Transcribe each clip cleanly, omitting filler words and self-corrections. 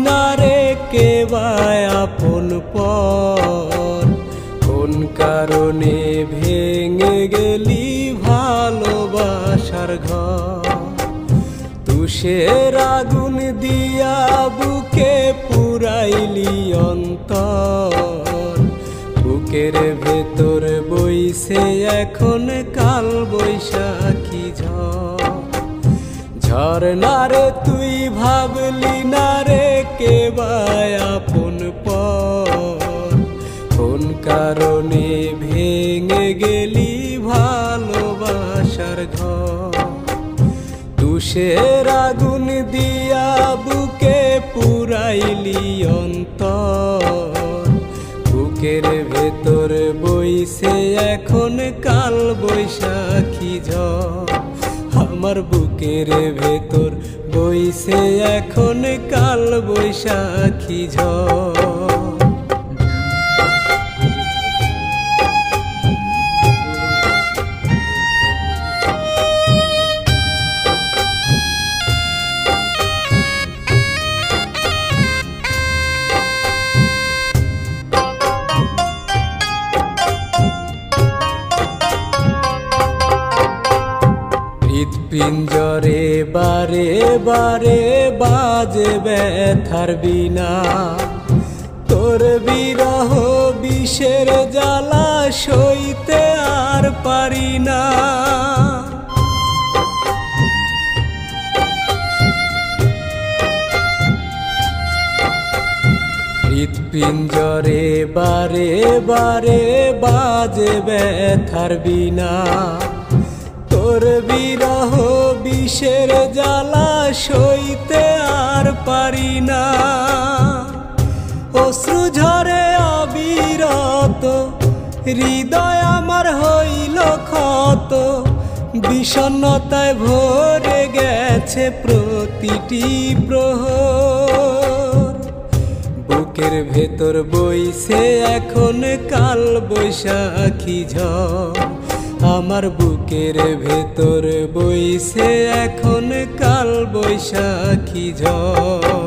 না রে কেবা আপন পর, কোন কারণে ভেঙে গেলি ভালোবাসার ঘর। তুষের আগুন দিয়া বুকে পুরাইলি অন্তর, বুকের ভেতর বইছে এখন কাল বৈশাখী ঝড়। ঝড়না রে তুই ভাবলি না রে কেবা আপন পর, কোন কারণে ভেঙে গেলি ভালোবাসার ঘর। তুষের আগুন দিয়া বুকে পুরাইলি অন্তর, বুকের ভেতর বইছে এখন কাল বৈশাখী ঝড়। আমার বুকের ভেতর বইছে এখন কাল বৈশাখী ঝড়। পিঞ্জরে বারে বারে বাজে ব্যথার বিনা, তোর বিরহ বিষের জ্বালা সইতে আর পারি না। হৃৎপিঞ্জরে বারে বারে বাজে ব্যথার বিনা, তোর বিরহ বিষের জ্বালা সইতে আর পারি না। অশ্রু ঝরে অবিরত, হৃদয় আমার হইল ক্ষত, বিষণ্ণতায় ভরে গেছে প্রতিটি প্রহর। বুকের ভেতর বইছে এখন কাল বৈশাখী ঝড়, আমার বুকের ভেতর বইছে এখন কাল বৈশাখী ঝড়।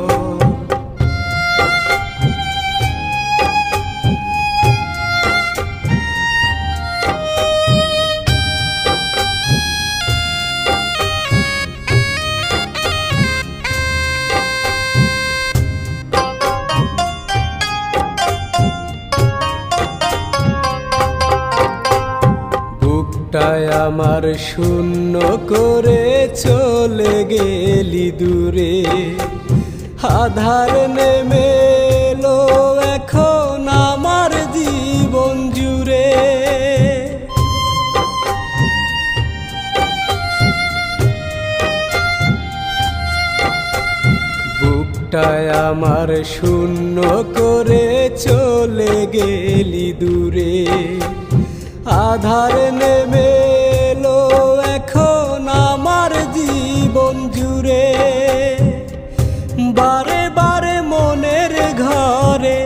বুকটায় আমার শূন্য করে চলে গেলি দূরে, আধার নেমে এলো এখন আমার জীবন জুড়ে। বুকটায় আমার শূন্য করে চলে গেলি দূরে, আধার নেমে এলো এখন আমার জীবন জুড়ে। বারে বারে মনের ঘরে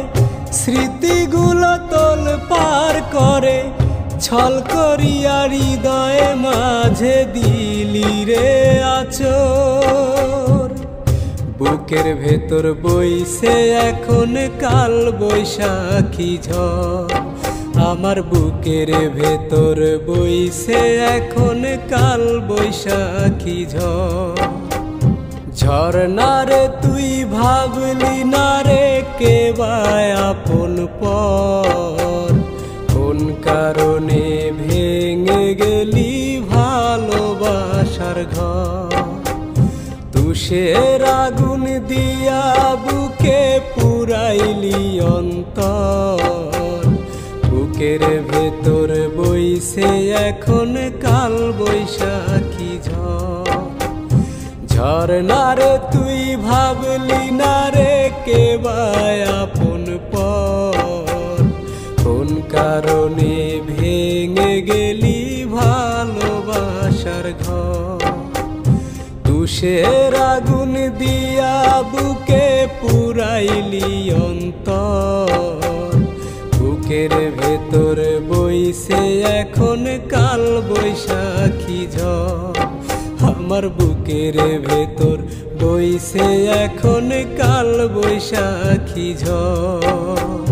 স্মৃতিগুলো তোল পার করে, ছল করিয়া হৃদয়ে মাঝে দিলি রে আচর। বুকের ভেতর বইছে এখন কাল বৈশাখী ঝড়, আমার বুকের ভেতর বইছে এখন কাল বৈশাখী ঝড়। ঝড়না রে তুই ভাবলি না রে কেবা আপন পর, কোন কারণে ভেঙে গেলি ভালোবাসার ঘর। তুষের আগুন দিয়া বুকে পুরাইলি অন্তর, বুকের ভেতর বইছে এখন কাল বৈশাখী ঝড়। ঝড়না রে তুই ভাবলি না রে কেবা আপন পর, কোন কারণে ভেঙে গেলি ভালোবাসার ঘর। তুষের আগুন দিয়া বুকে পুরাইলি অন্তর, বুকের ভেতর বইছে এখন কাল বৈশাখী ঝড়। আমার বুকের ভেতর বইছে এখন কাল বৈশাখী ঝড়।